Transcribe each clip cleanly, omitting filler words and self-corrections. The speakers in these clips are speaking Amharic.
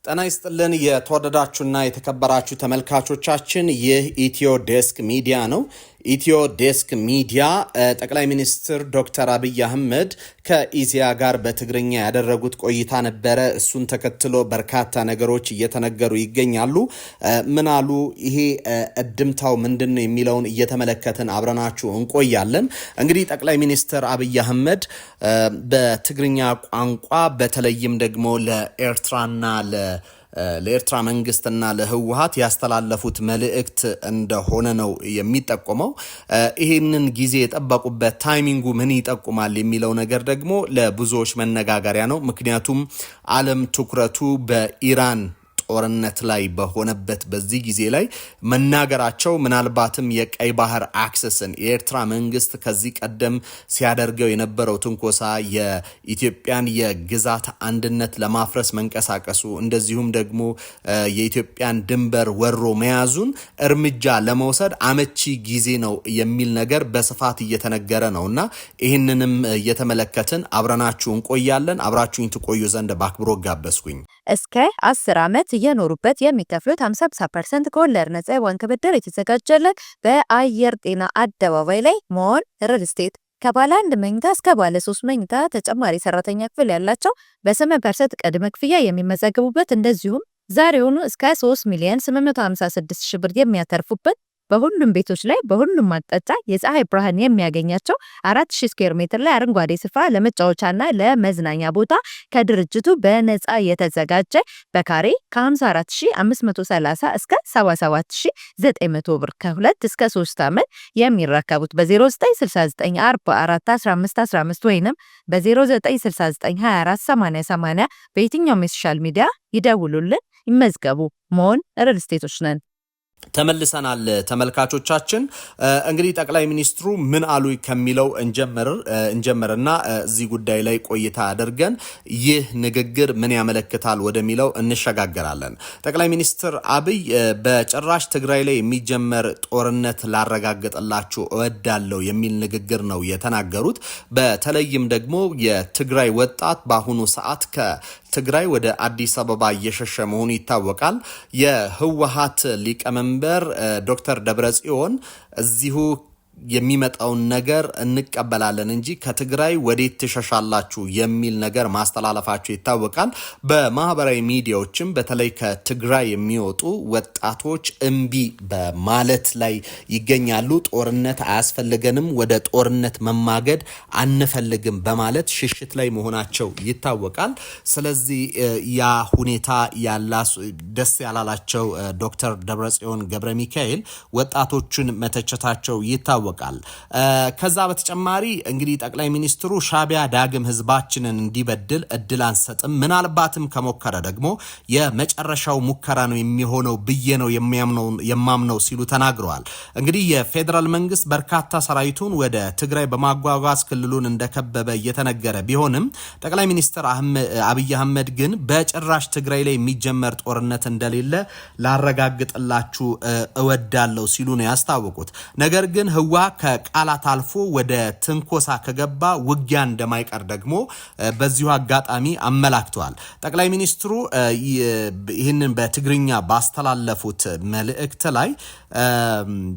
ጤና ይስጥልን የተወደዳችሁና የተከበራችሁ ተመልካቾቻችን ይህ ኢትዮ ዴስክ ሚዲያ ነው። ኢትዮ ዴስክ ሚዲያ ጠቅላይ ሚኒስትር ዶክተር አብይ አህመድ ከኢዜአ ጋር በትግርኛ ያደረጉት ቆይታ ነበረ። እሱን ተከትሎ በርካታ ነገሮች እየተነገሩ ይገኛሉ። ምን አሉ፣ ይሄ እድምታው ምንድነው የሚለውን እየተመለከትን አብረናችሁ እንቆያለን። እንግዲህ ጠቅላይ ሚኒስትር አብይ አህመድ በትግርኛ ቋንቋ በተለይም ደግሞ ለኤርትራና ለኤርትራ መንግስትና ለህወሓት ያስተላለፉት መልእክት እንደሆነ ነው የሚጠቆመው። ይሄንን ጊዜ የጠበቁበት ታይሚንጉ ምን ይጠቁማል የሚለው ነገር ደግሞ ለብዙዎች መነጋገሪያ ነው። ምክንያቱም ዓለም ትኩረቱ በኢራን ጦርነት ላይ በሆነበት በዚህ ጊዜ ላይ መናገራቸው ምናልባትም የቀይ ባህር አክሰስን የኤርትራ መንግስት ከዚህ ቀደም ሲያደርገው የነበረው ትንኮሳ የኢትዮጵያን የግዛት አንድነት ለማፍረስ መንቀሳቀሱ እንደዚሁም ደግሞ የኢትዮጵያን ድንበር ወሮ መያዙን እርምጃ ለመውሰድ አመቺ ጊዜ ነው የሚል ነገር በስፋት እየተነገረ ነውና ይህንንም እየተመለከትን አብረናችሁ እንቆያለን። አብራችሁኝ ትቆዩ ዘንድ በአክብሮት ጋበዝኩኝ። እስከ 10 ዓመት እየኖሩበት የሚከፍሉት 50% ከወለድ ነፃ የባንክ ብድር የተዘጋጀለት በአየር ጤና አደባባይ ላይ መሆን ሪል ስቴት ከባለ 1 መኝታ እስከ ባለ 3 መኝታ ተጨማሪ ሰራተኛ ክፍል ያላቸው በ8% ቅድመ ክፍያ የሚመዘገቡበት እንደዚሁም ዛሬውኑ እስከ 3,856,000 ብር የሚያተርፉበት በሁሉም ቤቶች ላይ በሁሉም አቅጣጫ የፀሐይ ብርሃን የሚያገኛቸው 4000 ስኩዌር ሜትር ላይ አረንጓዴ ስፍራ ለመጫወቻና ለመዝናኛ ቦታ ከድርጅቱ በነፃ የተዘጋጀ በካሬ ከ54530 እስከ 77900 ብር ከ2 እስከ 3 ዓመት የሚረከቡት በ0969441515 ወይንም በ0969248080 በየትኛውም የሶሻል ሚዲያ ይደውሉልን፣ ይመዝገቡ። መሆን ሪል ስቴቶች ነን። ተመልሰናል ተመልካቾቻችን። እንግዲህ ጠቅላይ ሚኒስትሩ ምን አሉ ከሚለው እንጀምርና እዚህ ጉዳይ ላይ ቆይታ አድርገን ይህ ንግግር ምን ያመለክታል ወደሚለው እንሸጋገራለን። ጠቅላይ ሚኒስትር አብይ በጭራሽ ትግራይ ላይ የሚጀመር ጦርነት ላረጋግጥላችሁ እወዳለሁ የሚል ንግግር ነው የተናገሩት። በተለይም ደግሞ የትግራይ ወጣት በአሁኑ ሰዓት ከትግራይ ወደ አዲስ አበባ እየሸሸ መሆኑ ይታወቃል። የህወሓት ሊቀመንበር ዶክተር ደብረጽዮን እዚሁ የሚመጣውን ነገር እንቀበላለን እንጂ ከትግራይ ወዴት ትሸሻላችሁ የሚል ነገር ማስተላለፋቸው ይታወቃል። በማህበራዊ ሚዲያዎችም በተለይ ከትግራይ የሚወጡ ወጣቶች እምቢ በማለት ላይ ይገኛሉ። ጦርነት አያስፈልገንም፣ ወደ ጦርነት መማገድ አንፈልግም በማለት ሽሽት ላይ መሆናቸው ይታወቃል። ስለዚህ ያ ሁኔታ ደስ ያላላቸው ዶክተር ደብረጽዮን ገብረ ሚካኤል ወጣቶቹን መተቸታቸው ይታወቃል። ከዛ በተጨማሪ እንግዲህ ጠቅላይ ሚኒስትሩ ሻቢያ ዳግም ህዝባችንን እንዲበድል እድል አንሰጥም፣ ምናልባትም ከሞከረ ደግሞ የመጨረሻው ሙከራ ነው የሚሆነው ብዬ ነው የማምነው ሲሉ ተናግረዋል። እንግዲህ የፌዴራል መንግስት በርካታ ሰራዊቱን ወደ ትግራይ በማጓጓዝ ክልሉን እንደከበበ እየተነገረ ቢሆንም ጠቅላይ ሚኒስትር አብይ አህመድ ግን በጭራሽ ትግራይ ላይ የሚጀመር ጦርነት እንደሌለ ላረጋግጥላችሁ እወዳለሁ ሲሉ ነው ያስታወቁት። ነገር ግን ከቃላት አልፎ ወደ ትንኮሳ ከገባ ውጊያ እንደማይቀር ደግሞ በዚሁ አጋጣሚ አመላክተዋል። ጠቅላይ ሚኒስትሩ ይህንን በትግርኛ ባስተላለፉት መልእክት ላይ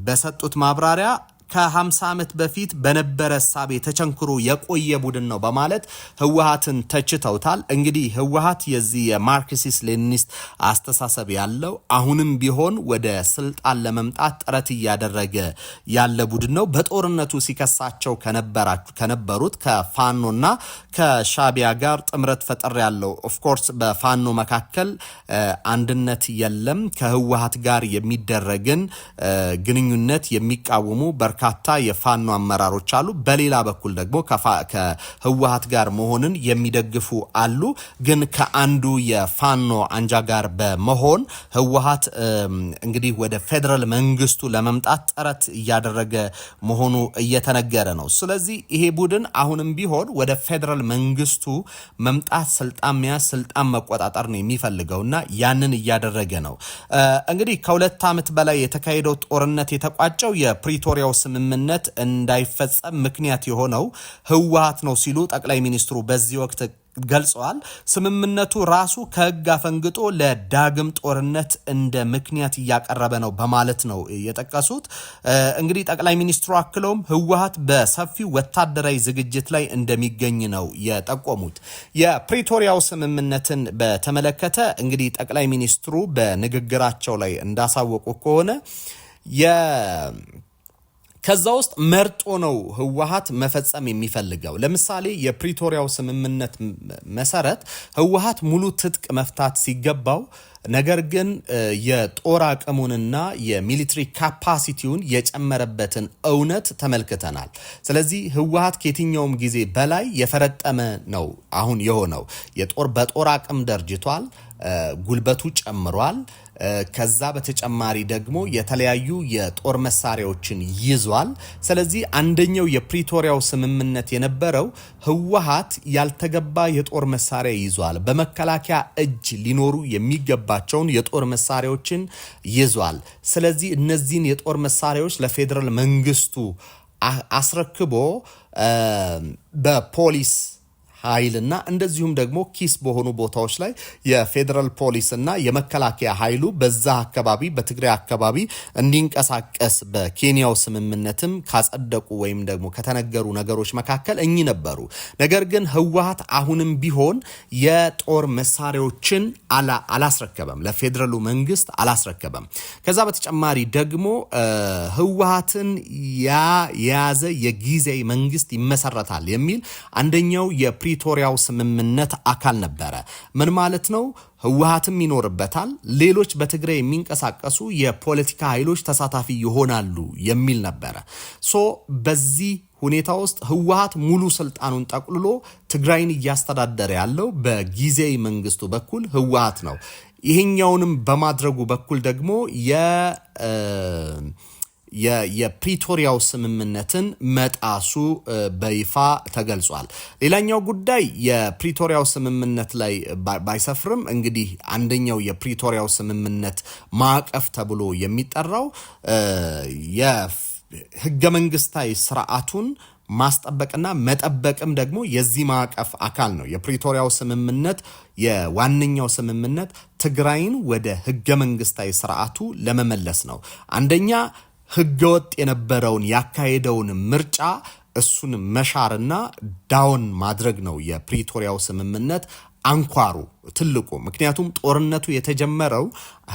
በሰጡት ማብራሪያ ከ50 ዓመት በፊት በነበረ ሳቤ ተቸንክሮ የቆየ ቡድን ነው በማለት ህወሓትን ተችተውታል። እንግዲህ ህወሓት የዚህ የማርክሲስት ሌኒኒስት አስተሳሰብ ያለው አሁንም ቢሆን ወደ ስልጣን ለመምጣት ጥረት እያደረገ ያለ ቡድን ነው። በጦርነቱ ሲከሳቸው ከነበሩት ከፋኖና ከሻቢያ ጋር ጥምረት ፈጠር ያለው ኦፍኮርስ በፋኖ መካከል አንድነት የለም። ከህወሓት ጋር የሚደረግን ግንኙነት የሚቃወሙ በርካታ የፋኖ አመራሮች አሉ። በሌላ በኩል ደግሞ ከህወሓት ጋር መሆንን የሚደግፉ አሉ። ግን ከአንዱ የፋኖ አንጃ ጋር በመሆን ህወሓት እንግዲህ ወደ ፌደራል መንግስቱ ለመምጣት ጥረት እያደረገ መሆኑ እየተነገረ ነው። ስለዚህ ይሄ ቡድን አሁንም ቢሆን ወደ ፌደራል መንግስቱ መምጣት፣ ስልጣን መያዝ፣ ስልጣን መቆጣጠር ነው የሚፈልገውና ያንን እያደረገ ነው። እንግዲህ ከ2 ዓመት በላይ የተካሄደው ጦርነት የተቋጨው የፕሪቶሪያው ስምምነት እንዳይፈጸም ምክንያት የሆነው ህወሓት ነው ሲሉ ጠቅላይ ሚኒስትሩ በዚህ ወቅት ገልጸዋል። ስምምነቱ ራሱ ከህግ አፈንግጦ ለዳግም ጦርነት እንደ ምክንያት እያቀረበ ነው በማለት ነው የጠቀሱት። እንግዲህ ጠቅላይ ሚኒስትሩ አክለውም ህወሓት በሰፊው ወታደራዊ ዝግጅት ላይ እንደሚገኝ ነው የጠቆሙት። የፕሪቶሪያው ስምምነትን በተመለከተ እንግዲህ ጠቅላይ ሚኒስትሩ በንግግራቸው ላይ እንዳሳወቁ ከሆነ ከዛ ውስጥ መርጦ ነው ህወሓት መፈጸም የሚፈልገው። ለምሳሌ የፕሪቶሪያው ስምምነት መሰረት ህወሓት ሙሉ ትጥቅ መፍታት ሲገባው ነገር ግን የጦር አቅሙንና የሚሊተሪ ካፓሲቲውን የጨመረበትን እውነት ተመልክተናል። ስለዚህ ህወሓት ከየትኛውም ጊዜ በላይ የፈረጠመ ነው አሁን የሆነው። በጦር አቅም ደርጅቷል፣ ጉልበቱ ጨምሯል። ከዛ በተጨማሪ ደግሞ የተለያዩ የጦር መሳሪያዎችን ይዟል። ስለዚህ አንደኛው የፕሪቶሪያው ስምምነት የነበረው ህወሓት ያልተገባ የጦር መሳሪያ ይዟል፣ በመከላከያ እጅ ሊኖሩ የሚገባቸውን የጦር መሳሪያዎችን ይዟል። ስለዚህ እነዚህን የጦር መሳሪያዎች ለፌዴራል መንግስቱ አስረክቦ በፖሊስ ኃይልና እንደዚሁም ደግሞ ኪስ በሆኑ ቦታዎች ላይ የፌደራል ፖሊስና የመከላከያ ኃይሉ በዛ አካባቢ በትግራይ አካባቢ እንዲንቀሳቀስ በኬንያው ስምምነትም ካጸደቁ ወይም ደግሞ ከተነገሩ ነገሮች መካከል እኚህ ነበሩ። ነገር ግን ህወሓት አሁንም ቢሆን የጦር መሳሪያዎችን አላስረከበም፣ ለፌደራሉ መንግስት አላስረከበም። ከዛ በተጨማሪ ደግሞ ህወሓትን የያዘ የጊዜያዊ መንግስት ይመሰረታል የሚል አንደኛው የፕሪቶሪያው ስምምነት አካል ነበረ። ምን ማለት ነው? ህወሓትም ይኖርበታል፣ ሌሎች በትግራይ የሚንቀሳቀሱ የፖለቲካ ኃይሎች ተሳታፊ ይሆናሉ የሚል ነበረ። በዚህ ሁኔታ ውስጥ ህወሓት ሙሉ ስልጣኑን ጠቅልሎ ትግራይን እያስተዳደረ ያለው በጊዜያዊ መንግስቱ በኩል ህወሓት ነው። ይሄኛውንም በማድረጉ በኩል ደግሞ የፕሪቶሪያው ስምምነትን መጣሱ በይፋ ተገልጿል። ሌላኛው ጉዳይ የፕሪቶሪያው ስምምነት ላይ ባይሰፍርም እንግዲህ አንደኛው የፕሪቶሪያው ስምምነት ማዕቀፍ ተብሎ የሚጠራው የህገ መንግስታዊ ስርዓቱን ማስጠበቅና መጠበቅም ደግሞ የዚህ ማዕቀፍ አካል ነው። የፕሪቶሪያው ስምምነት የዋነኛው ስምምነት ትግራይን ወደ ህገ መንግስታዊ ስርዓቱ ለመመለስ ነው። አንደኛ ህገወጥ የነበረውን ያካሄደውን ምርጫ እሱን መሻርና ዳውን ማድረግ ነው የፕሪቶሪያው ስምምነት አንኳሩ ትልቁ። ምክንያቱም ጦርነቱ የተጀመረው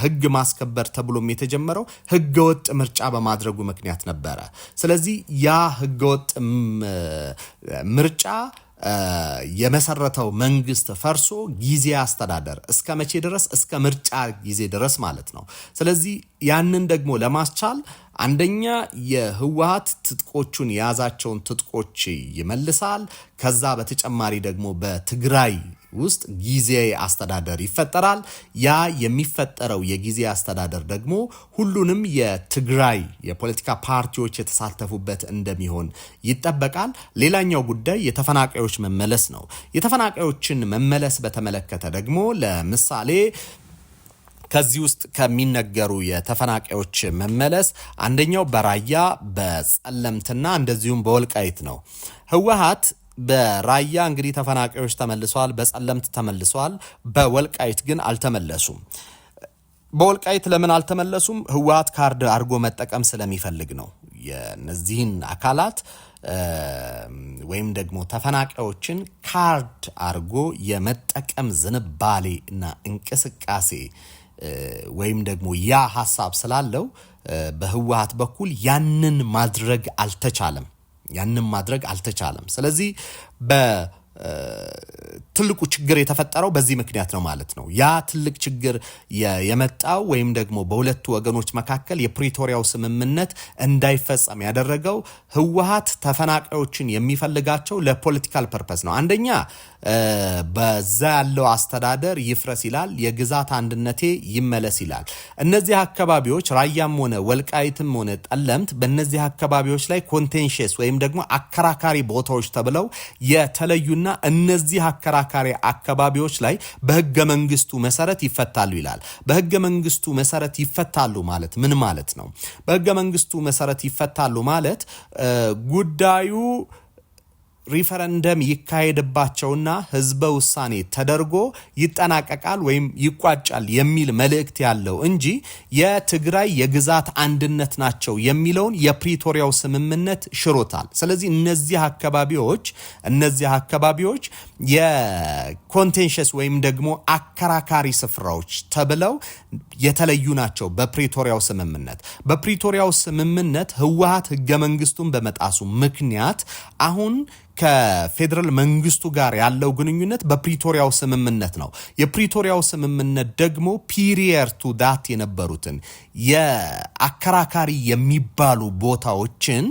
ህግ ማስከበር ተብሎም የተጀመረው ህገወጥ ምርጫ በማድረጉ ምክንያት ነበረ። ስለዚህ ያ ህገወጥ ምርጫ የመሰረተው መንግስት ፈርሶ ጊዜ አስተዳደር እስከ መቼ ድረስ? እስከ ምርጫ ጊዜ ድረስ ማለት ነው። ስለዚህ ያንን ደግሞ ለማስቻል አንደኛ የህወሓት ትጥቆቹን የያዛቸውን ትጥቆች ይመልሳል። ከዛ በተጨማሪ ደግሞ በትግራይ ውስጥ ጊዜያዊ አስተዳደር ይፈጠራል። ያ የሚፈጠረው የጊዜያዊ አስተዳደር ደግሞ ሁሉንም የትግራይ የፖለቲካ ፓርቲዎች የተሳተፉበት እንደሚሆን ይጠበቃል። ሌላኛው ጉዳይ የተፈናቃዮች መመለስ ነው። የተፈናቃዮችን መመለስ በተመለከተ ደግሞ ለምሳሌ ከዚህ ውስጥ ከሚነገሩ የተፈናቃዮች መመለስ አንደኛው በራያ በጸለምትና እንደዚሁም በወልቃይት ነው። ህወሓት በራያ እንግዲህ ተፈናቃዮች ተመልሰዋል፣ በጸለምት ተመልሰዋል። በወልቃይት ግን አልተመለሱም። በወልቃይት ለምን አልተመለሱም? ህወሓት ካርድ አድርጎ መጠቀም ስለሚፈልግ ነው። የነዚህን አካላት ወይም ደግሞ ተፈናቃዮችን ካርድ አድርጎ የመጠቀም ዝንባሌ እና እንቅስቃሴ ወይም ደግሞ ያ ሐሳብ ስላለው በህወሓት በኩል ያንን ማድረግ አልተቻለም። ስለዚህ ትልቁ ችግር የተፈጠረው በዚህ ምክንያት ነው ማለት ነው። ያ ትልቅ ችግር የመጣው ወይም ደግሞ በሁለቱ ወገኖች መካከል የፕሪቶሪያው ስምምነት እንዳይፈጸም ያደረገው ህወሓት ተፈናቃዮችን የሚፈልጋቸው ለፖለቲካል ፐርፐስ ነው። አንደኛ በዛ ያለው አስተዳደር ይፍረስ ይላል፣ የግዛት አንድነቴ ይመለስ ይላል። እነዚህ አካባቢዎች ራያም ሆነ ወልቃይትም ሆነ ጠለምት በእነዚህ አካባቢዎች ላይ ኮንቴንሽስ ወይም ደግሞ አከራካሪ ቦታዎች ተብለው የተለዩና እነዚህ አከራካሪ አካባቢዎች ላይ በህገ መንግስቱ መሰረት ይፈታሉ ይላል። በህገ መንግስቱ መሰረት ይፈታሉ ማለት ምን ማለት ነው? በህገ መንግስቱ መሰረት ይፈታሉ ማለት ጉዳዩ ሪፈረንደም ይካሄድባቸውና ህዝበ ውሳኔ ተደርጎ ይጠናቀቃል ወይም ይቋጫል የሚል መልእክት ያለው እንጂ የትግራይ የግዛት አንድነት ናቸው የሚለውን የፕሪቶሪያው ስምምነት ሽሮታል። ስለዚህ እነዚህ አካባቢዎች የኮንቴንሸስ ወይም ደግሞ አከራካሪ ስፍራዎች ተብለው የተለዩ ናቸው በፕሪቶሪያው ስምምነት። በፕሪቶሪያው ስምምነት ህወሓት ህገ መንግስቱን በመጣሱ ምክንያት አሁን ከፌደራል መንግስቱ ጋር ያለው ግንኙነት በፕሪቶሪያው ስምምነት ነው። የፕሪቶሪያው ስምምነት ደግሞ ፒሪየር ቱ ዳት የነበሩትን የአከራካሪ የሚባሉ ቦታዎችን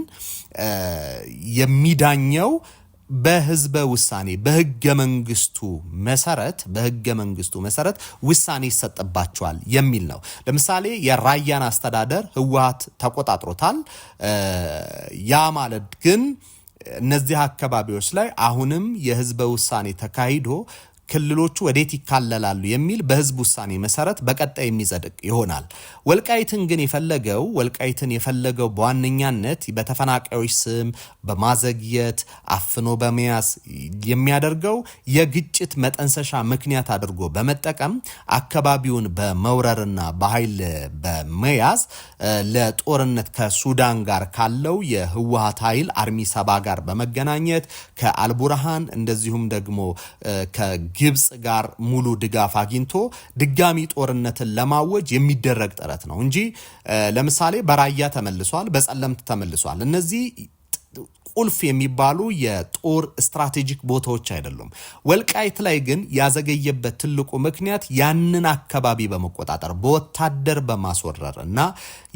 የሚዳኘው በህዝበ ውሳኔ በህገ መንግስቱ መሰረት ውሳኔ ይሰጥባቸዋል የሚል ነው። ለምሳሌ የራያን አስተዳደር ህወሓት ተቆጣጥሮታል። ያ ማለት ግን እነዚህ አካባቢዎች ላይ አሁንም የህዝበ ውሳኔ ተካሂዶ ክልሎቹ ወዴት ይካለላሉ የሚል በህዝብ ውሳኔ መሰረት በቀጣይ የሚጸድቅ ይሆናል። ወልቃይትን የፈለገው በዋነኛነት በተፈናቃዮች ስም በማዘግየት አፍኖ በመያዝ የሚያደርገው የግጭት መጠንሰሻ ምክንያት አድርጎ በመጠቀም አካባቢውን በመውረርና በኃይል በመያዝ ለጦርነት ከሱዳን ጋር ካለው የህወሓት ኃይል አርሚ 70 ጋር በመገናኘት ከአልቡርሃን እንደዚሁም ደግሞ ግብጽ ጋር ሙሉ ድጋፍ አግኝቶ ድጋሚ ጦርነትን ለማወጅ የሚደረግ ጥረት ነው እንጂ ለምሳሌ በራያ ተመልሷል፣ በጸለምት ተመልሷል። እነዚህ ቁልፍ የሚባሉ የጦር ስትራቴጂክ ቦታዎች አይደሉም። ወልቃይት ላይ ግን ያዘገየበት ትልቁ ምክንያት ያንን አካባቢ በመቆጣጠር በወታደር በማስወረር እና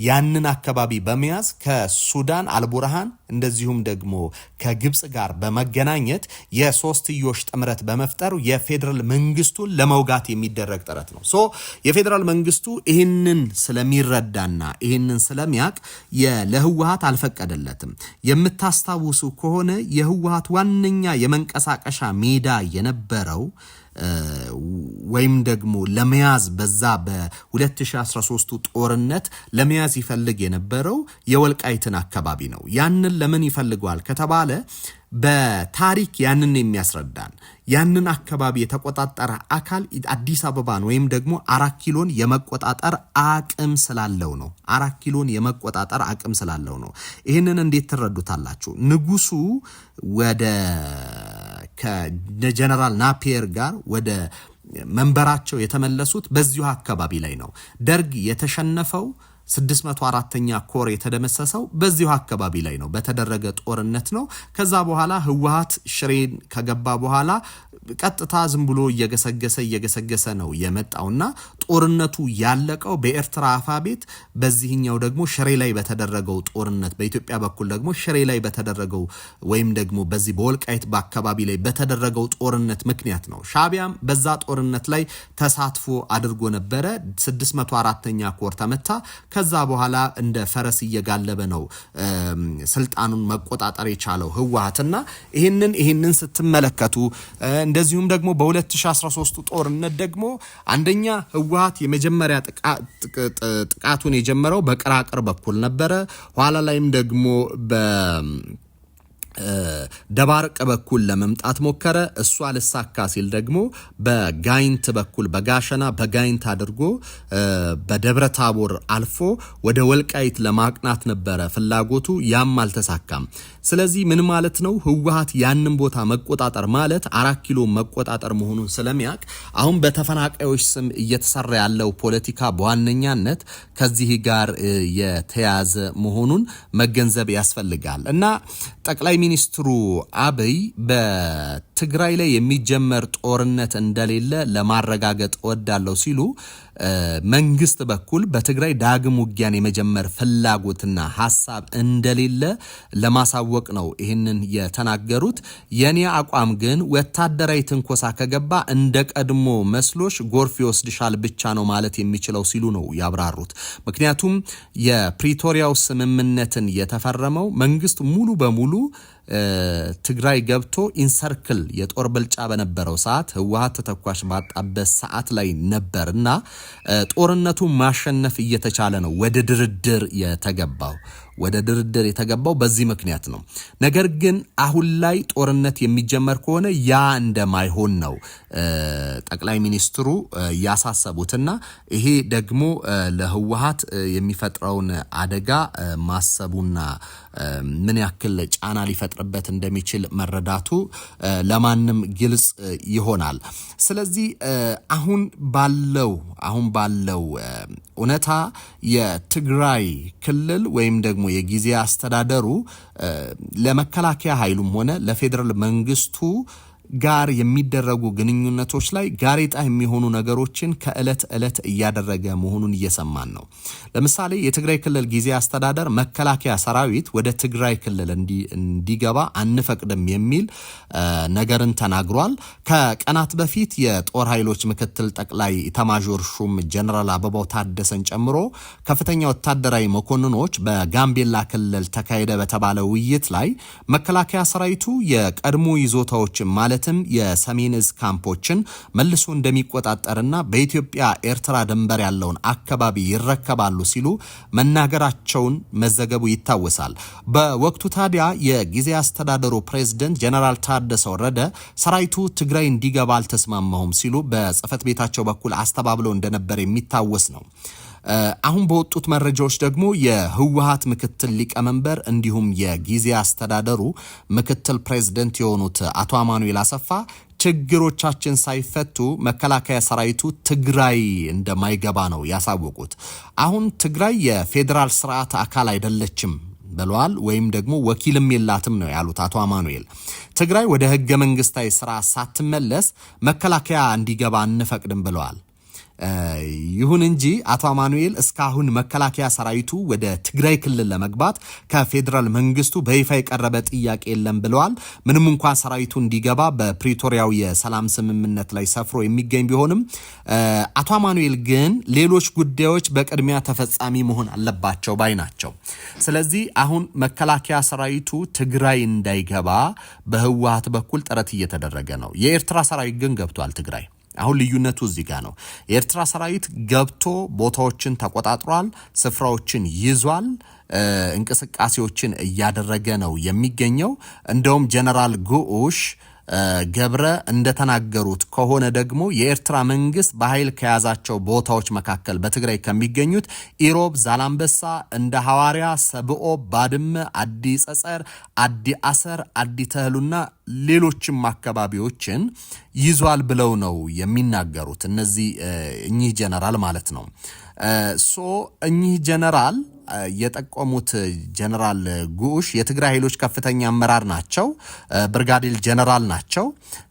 ያንን አካባቢ በመያዝ ከሱዳን አልቡርሃን እንደዚሁም ደግሞ ከግብጽ ጋር በመገናኘት የሶስትዮሽ ጥምረት በመፍጠር የፌደራል መንግስቱን ለመውጋት የሚደረግ ጥረት ነው። የፌደራል መንግስቱ ይህንን ስለሚረዳና ይህንን ስለሚያቅ ለህወሓት አልፈቀደለትም። የምታስታውሱ ከሆነ የህወሓት ዋነኛ የመንቀሳቀሻ ሜዳ የነበረው ወይም ደግሞ ለመያዝ በዛ በ2013 ጦርነት ለመያዝ ይፈልግ የነበረው የወልቃይትን አካባቢ ነው። ያንን ለምን ይፈልገዋል ከተባለ በታሪክ ያንን የሚያስረዳን ያንን አካባቢ የተቆጣጠረ አካል አዲስ አበባን ወይም ደግሞ 4 ኪሎን የመቆጣጠር አቅም ስላለው ነው። 4 ኪሎን የመቆጣጠር አቅም ስላለው ነው። ይህንን እንዴት ትረዱታላችሁ? ንጉሱ ወደ ከጀነራል ናፒየር ጋር ወደ መንበራቸው የተመለሱት በዚሁ አካባቢ ላይ ነው። ደርግ የተሸነፈው 604ኛ ኮር የተደመሰሰው በዚሁ አካባቢ ላይ ነው፣ በተደረገ ጦርነት ነው። ከዛ በኋላ ህወሓት ሽሬን ከገባ በኋላ ቀጥታ ዝም ብሎ እየገሰገሰ ነው የመጣውና ጦርነቱ ያለቀው በኤርትራ አፋቤት፣ በዚህኛው ደግሞ ሽሬ ላይ በተደረገው ጦርነት፣ በኢትዮጵያ በኩል ደግሞ ሽሬ ላይ በተደረገው ወይም ደግሞ በዚህ በወልቃይት በአካባቢ ላይ በተደረገው ጦርነት ምክንያት ነው። ሻቢያም በዛ ጦርነት ላይ ተሳትፎ አድርጎ ነበረ። 604ኛ ኮር ተመታ። ከዛ በኋላ እንደ ፈረስ እየጋለበ ነው ስልጣኑን መቆጣጠር የቻለው ህወሓትና ይህንን ስትመለከቱ እንደዚሁም ደግሞ በ2013 ጦርነት ደግሞ አንደኛ ህወሓት የመጀመሪያ ጥቃቱን የጀመረው በቅራቅር በኩል ነበረ። ኋላ ላይም ደግሞ ደባርቅ በኩል ለመምጣት ሞከረ። እሱ አልሳካ ሲል ደግሞ በጋይንት በኩል በጋሸና በጋይንት አድርጎ በደብረ ታቦር አልፎ ወደ ወልቃይት ለማቅናት ነበረ ፍላጎቱ። ያም አልተሳካም። ስለዚህ ምን ማለት ነው? ህወሓት ያንን ቦታ መቆጣጠር ማለት 4 ኪሎ መቆጣጠር መሆኑን ስለሚያውቅ አሁን በተፈናቃዮች ስም እየተሰራ ያለው ፖለቲካ በዋነኛነት ከዚህ ጋር የተያዘ መሆኑን መገንዘብ ያስፈልጋል እና ጠቅላይ ሚኒስትሩ አብይ በትግራይ ላይ የሚጀመር ጦርነት እንደሌለ ለማረጋገጥ ወዳለው ሲሉ መንግስት በኩል በትግራይ ዳግም ውጊያን የመጀመር ፍላጎትና ሐሳብ እንደሌለ ለማሳወቅ ነው ይህንን የተናገሩት። የኔ አቋም ግን ወታደራዊ ትንኮሳ ከገባ እንደ ቀድሞ መስሎሽ ጎርፍ ይወስድሻል ብቻ ነው ማለት የሚችለው ሲሉ ነው ያብራሩት። ምክንያቱም የፕሪቶሪያው ስምምነትን የተፈረመው መንግስት ሙሉ በሙሉ ትግራይ ገብቶ ኢንሰርክል የጦር ብልጫ በነበረው ሰዓት ህወሓት ተተኳሽ ባጣበት ሰዓት ላይ ነበርና ጦርነቱ ማሸነፍ እየተቻለ ነው ወደ ድርድር የተገባው። ወደ ድርድር የተገባው በዚህ ምክንያት ነው። ነገር ግን አሁን ላይ ጦርነት የሚጀመር ከሆነ ያ እንደማይሆን ነው ጠቅላይ ሚኒስትሩ ያሳሰቡትና ይሄ ደግሞ ለህወሓት የሚፈጥረውን አደጋ ማሰቡና ምን ያክል ጫና ሊፈጥርበት እንደሚችል መረዳቱ ለማንም ግልጽ ይሆናል። ስለዚህ አሁን ባለው እውነታ የትግራይ ክልል ወይም ደግሞ የጊዜ አስተዳደሩ ለመከላከያ ኃይሉም ሆነ ለፌደራል መንግስቱ ጋር የሚደረጉ ግንኙነቶች ላይ ጋሬጣ የሚሆኑ ነገሮችን ከዕለት ዕለት እያደረገ መሆኑን እየሰማን ነው። ለምሳሌ የትግራይ ክልል ጊዜ አስተዳደር መከላከያ ሰራዊት ወደ ትግራይ ክልል እንዲገባ አንፈቅድም የሚል ነገርን ተናግሯል። ከቀናት በፊት የጦር ኃይሎች ምክትል ጠቅላይ ኢታማዦር ሹም ጀነራል አበባው ታደሰን ጨምሮ ከፍተኛ ወታደራዊ መኮንኖች በጋምቤላ ክልል ተካሄደ በተባለ ውይይት ላይ መከላከያ ሰራዊቱ የቀድሞ ይዞታዎችን ማለት የሰሜን እዝ ካምፖችን መልሶ እንደሚቆጣጠርና በኢትዮጵያ ኤርትራ ድንበር ያለውን አካባቢ ይረከባሉ ሲሉ መናገራቸውን መዘገቡ ይታወሳል። በወቅቱ ታዲያ የጊዜ አስተዳደሩ ፕሬዝዳንት ጀነራል ታደሰ ወረደ ሰራዊቱ ትግራይ እንዲገባ አልተስማማሁም ሲሉ በጽህፈት ቤታቸው በኩል አስተባብለው እንደነበር የሚታወስ ነው። አሁን በወጡት መረጃዎች ደግሞ የህወሓት ምክትል ሊቀመንበር እንዲሁም የጊዜ አስተዳደሩ ምክትል ፕሬዝዳንት የሆኑት አቶ አማኑኤል አሰፋ ችግሮቻችን ሳይፈቱ መከላከያ ሰራዊቱ ትግራይ እንደማይገባ ነው ያሳወቁት። አሁን ትግራይ የፌዴራል ስርዓት አካል አይደለችም ብለዋል፣ ወይም ደግሞ ወኪልም የላትም ነው ያሉት አቶ አማኑኤል። ትግራይ ወደ ህገ መንግስታዊ ስርዓት ሳትመለስ መከላከያ እንዲገባ አንፈቅድም ብለዋል። ይሁን እንጂ አቶ አማኑኤል እስካሁን መከላከያ ሰራዊቱ ወደ ትግራይ ክልል ለመግባት ከፌደራል መንግስቱ በይፋ የቀረበ ጥያቄ የለም ብለዋል። ምንም እንኳን ሰራዊቱ እንዲገባ በፕሪቶሪያው የሰላም ስምምነት ላይ ሰፍሮ የሚገኝ ቢሆንም አቶ አማኑኤል ግን ሌሎች ጉዳዮች በቅድሚያ ተፈጻሚ መሆን አለባቸው ባይ ናቸው። ስለዚህ አሁን መከላከያ ሰራዊቱ ትግራይ እንዳይገባ በህወሓት በኩል ጥረት እየተደረገ ነው። የኤርትራ ሰራዊት ግን ገብቷል ትግራይ። አሁን ልዩነቱ እዚህ ጋር ነው። የኤርትራ ሰራዊት ገብቶ ቦታዎችን ተቆጣጥሯል፣ ስፍራዎችን ይዟል፣ እንቅስቃሴዎችን እያደረገ ነው የሚገኘው። እንደውም ጀነራል ጉዑሽ ገብረ እንደተናገሩት ከሆነ ደግሞ የኤርትራ መንግስት በኃይል ከያዛቸው ቦታዎች መካከል በትግራይ ከሚገኙት ኢሮብ፣ ዛላምበሳ፣ እንደ ሐዋርያ፣ ሰብኦ፣ ባድመ፣ አዲ ጸጸር፣ አዲ አሰር፣ አዲ ተህሉና ሌሎችም አካባቢዎችን ይዟል ብለው ነው የሚናገሩት እኚህ ጀነራል ማለት ነው። እኚህ ጀነራል የጠቆሙት ጀነራል ጉዑሽ የትግራይ ኃይሎች ከፍተኛ አመራር ናቸው፣ ብርጋዴር ጀነራል ናቸው።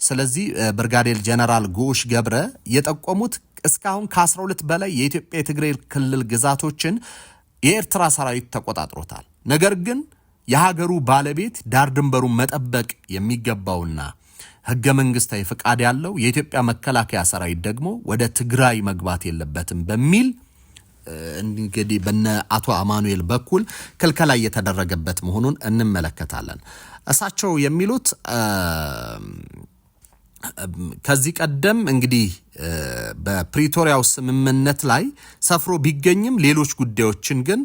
ስለዚህ ብርጋዴር ጀነራል ጉዑሽ ገብረ የጠቆሙት እስካሁን ከ12 በላይ የኢትዮጵያ የትግራይ ክልል ግዛቶችን የኤርትራ ሰራዊት ተቆጣጥሮታል። ነገር ግን የሀገሩ ባለቤት ዳር ድንበሩን መጠበቅ የሚገባውና ህገ መንግስታዊ ፍቃድ ያለው የኢትዮጵያ መከላከያ ሰራዊት ደግሞ ወደ ትግራይ መግባት የለበትም በሚል እንግዲህ በነ አቶ አማኑኤል በኩል ክልከላ የተደረገበት መሆኑን እንመለከታለን። እሳቸው የሚሉት ከዚህ ቀደም እንግዲህ በፕሪቶሪያው ስምምነት ላይ ሰፍሮ ቢገኝም ሌሎች ጉዳዮችን ግን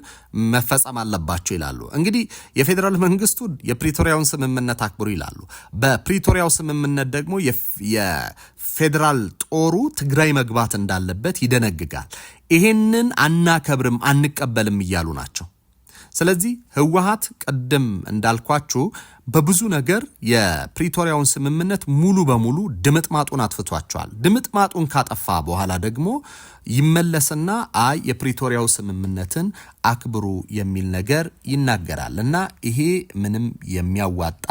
መፈጸም አለባቸው ይላሉ። እንግዲህ የፌዴራል መንግስቱ የፕሪቶሪያውን ስምምነት አክብሩ ይላሉ። በፕሪቶሪያው ስምምነት ደግሞ የፌዴራል ጦሩ ትግራይ መግባት እንዳለበት ይደነግጋል። ይሄንን አናከብርም አንቀበልም እያሉ ናቸው። ስለዚህ ህወሓት ቀደም እንዳልኳችሁ በብዙ ነገር የፕሪቶሪያውን ስምምነት ሙሉ በሙሉ ድምጥማጡን አጥፍቷቸዋል። ድምጥማጡን ካጠፋ በኋላ ደግሞ ይመለስና የፕሪቶሪያው ስምምነትን አክብሩ የሚል ነገር ይናገራል እና ይሄ ምንም የሚያዋጣ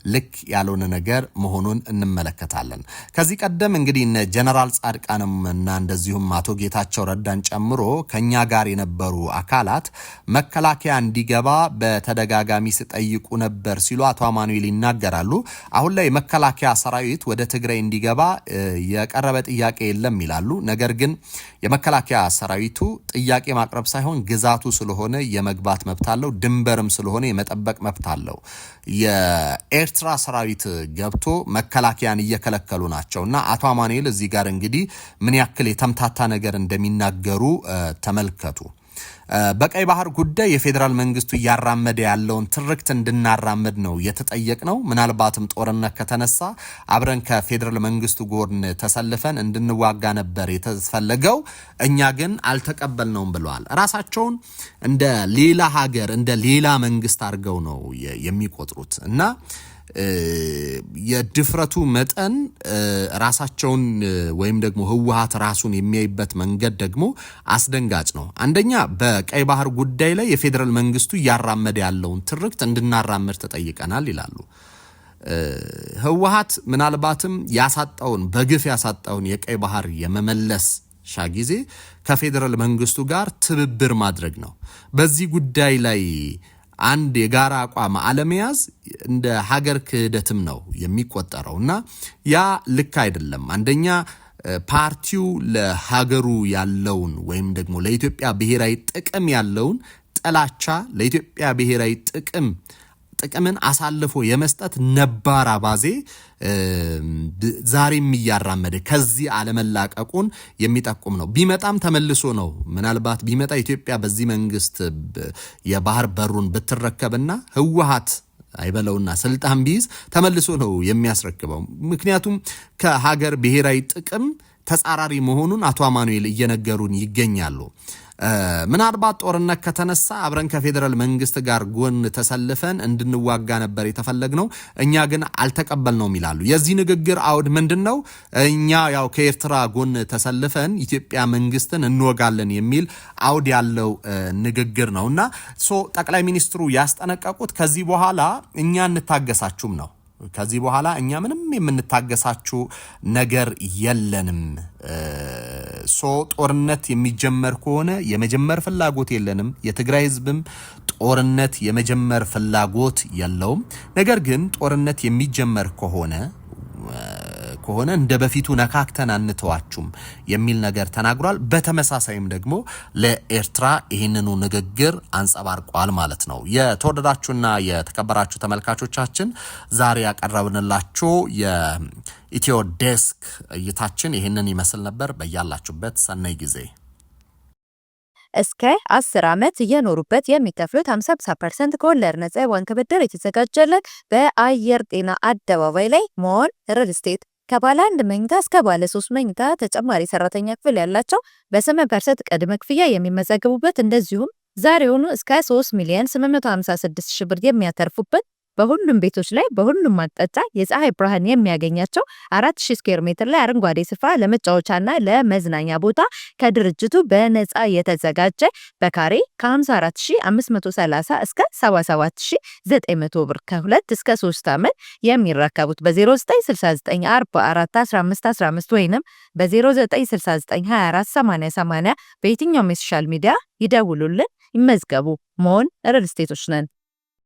ልክ ያልሆነ ነገር መሆኑን እንመለከታለን። ከዚህ ቀደም እንግዲህ እነ ጀነራል ጻድቃንም እና እንደዚሁም አቶ ጌታቸው ረዳን ጨምሮ ከኛ ጋር የነበሩ አካላት መከላከያ እንዲገባ በተደጋጋሚ ሲጠይቁ ነበር ሲሉ አቶ አማኑኤል ይናገራሉ። አሁን ላይ መከላከያ ሰራዊት ወደ ትግራይ እንዲገባ የቀረበ ጥያቄ የለም ይላሉ። ነገር ግን የመከላከያ ሰራዊቱ ጥያቄ ማቅረብ ሳይሆን ግዛቱ ስለሆነ የመግባት መብት አለው፣ ድንበርም ስለሆነ የመጠበቅ መብት አለው። የኤርትራ ሰራዊት ገብቶ መከላከያን እየከለከሉ ናቸውና አቶ አማኑኤል እዚህ ጋር እንግዲህ ምን ያክል የተምታታ ነገር እንደሚናገሩ ተመልከቱ። በቀይ ባህር ጉዳይ የፌዴራል መንግስቱ እያራመደ ያለውን ትርክት እንድናራመድ ነው የተጠየቅነው። ምናልባትም ጦርነት ከተነሳ አብረን ከፌዴራል መንግስቱ ጎን ተሰልፈን እንድንዋጋ ነበር የተፈለገው፣ እኛ ግን አልተቀበልነውም ብለዋል። ራሳቸውን እንደ ሌላ ሀገር እንደ ሌላ መንግስት አድርገው ነው የሚቆጥሩት እና የድፍረቱ መጠን ራሳቸውን ወይም ደግሞ ህወሓት ራሱን የሚያይበት መንገድ ደግሞ አስደንጋጭ ነው። አንደኛ በቀይ ባህር ጉዳይ ላይ የፌዴራል መንግስቱ እያራመደ ያለውን ትርክት እንድናራመድ ተጠይቀናል ይላሉ። ህወሓት ምናልባትም ያሳጣውን በግፍ ያሳጣውን የቀይ ባህር የመመለስ ጊዜ ከፌዴራል መንግስቱ ጋር ትብብር ማድረግ ነው። በዚህ ጉዳይ ላይ አንድ የጋራ አቋም አለመያዝ እንደ ሀገር ክህደትም ነው የሚቆጠረው እና ያ ልክ አይደለም። አንደኛ ፓርቲው ለሀገሩ ያለውን ወይም ደግሞ ለኢትዮጵያ ብሔራዊ ጥቅም ያለውን ጥላቻ ለኢትዮጵያ ብሔራዊ ጥቅምን አሳልፎ የመስጠት ነባር አባዜ ዛሬም እያራመደ ከዚህ አለመላቀቁን የሚጠቁም ነው። ቢመጣም ተመልሶ ነው። ምናልባት ቢመጣ ኢትዮጵያ በዚህ መንግስት የባህር በሩን ብትረከብና ህወሓት አይበለውና ስልጣን ቢይዝ ተመልሶ ነው የሚያስረክበው። ምክንያቱም ከሀገር ብሔራዊ ጥቅም ተጻራሪ መሆኑን አቶ አማኑኤል እየነገሩን ይገኛሉ። ምናልባት ጦርነት ከተነሳ አብረን ከፌዴራል መንግስት ጋር ጎን ተሰልፈን እንድንዋጋ ነበር የተፈለግነው፣ እኛ ግን አልተቀበልነውም ይላሉ። የዚህ ንግግር አውድ ምንድነው? እኛ ያው ከኤርትራ ጎን ተሰልፈን ኢትዮጵያ መንግስትን እንወጋለን የሚል አውድ ያለው ንግግር ነውና ጠቅላይ ሚኒስትሩ ያስጠነቀቁት ከዚህ በኋላ እኛ እንታገሳችሁም ነው። ከዚህ በኋላ እኛ ምንም የምንታገሳችሁ ነገር የለንም። ጦርነት የሚጀመር ከሆነ የመጀመር ፍላጎት የለንም። የትግራይ ህዝብም ጦርነት የመጀመር ፍላጎት የለውም። ነገር ግን ጦርነት የሚጀመር ከሆነ እንደ በፊቱ ነካክተን አንተዋችሁም የሚል ነገር ተናግሯል። በተመሳሳይም ደግሞ ለኤርትራ ይህንኑ ንግግር አንጸባርቋል ማለት ነው። የተወደዳችሁና የተከበራችሁ ተመልካቾቻችን ዛሬ ያቀረብንላችሁ የኢትዮ ዴስክ እይታችን ይህንን ይመስል ነበር። በያላችሁበት ሰናይ ጊዜ። እስከ 10 ዓመት እየኖሩበት የሚከፍሉት 50% ከወለድ ነፃ የባንክ ብድር የተዘጋጀለት በአየር ጤና አደባባይ ላይ ሞል ሪል ስቴት ከባለ 1 መኝታ እስከ ባለ 3 መኝታ ተጨማሪ ሰራተኛ ክፍል ያላቸው በ8% ቅድመ ክፍያ የሚመዘገቡበት እንደዚሁም ዛሬውኑ እስከ 3,856,000 ብር የሚያተርፉበት በሁሉም ቤቶች ላይ በሁሉም አቅጣጫ የፀሐይ ብርሃን የሚያገኛቸው 4000 ስኩዌር ሜትር ላይ አረንጓዴ ስፍራ ለመጫወቻና ለመዝናኛ ቦታ ከድርጅቱ በነፃ የተዘጋጀ በካሬ ከ54530 እስከ 77900 ብር ከ2 እስከ 3 ዓመት የሚረከቡት በ0969441515 ወይንም በ0969248080 በየትኛውም የሶሻል ሚዲያ ይደውሉልን፣ ይመዝገቡ። ሞን ሪል ስቴቶች ነን።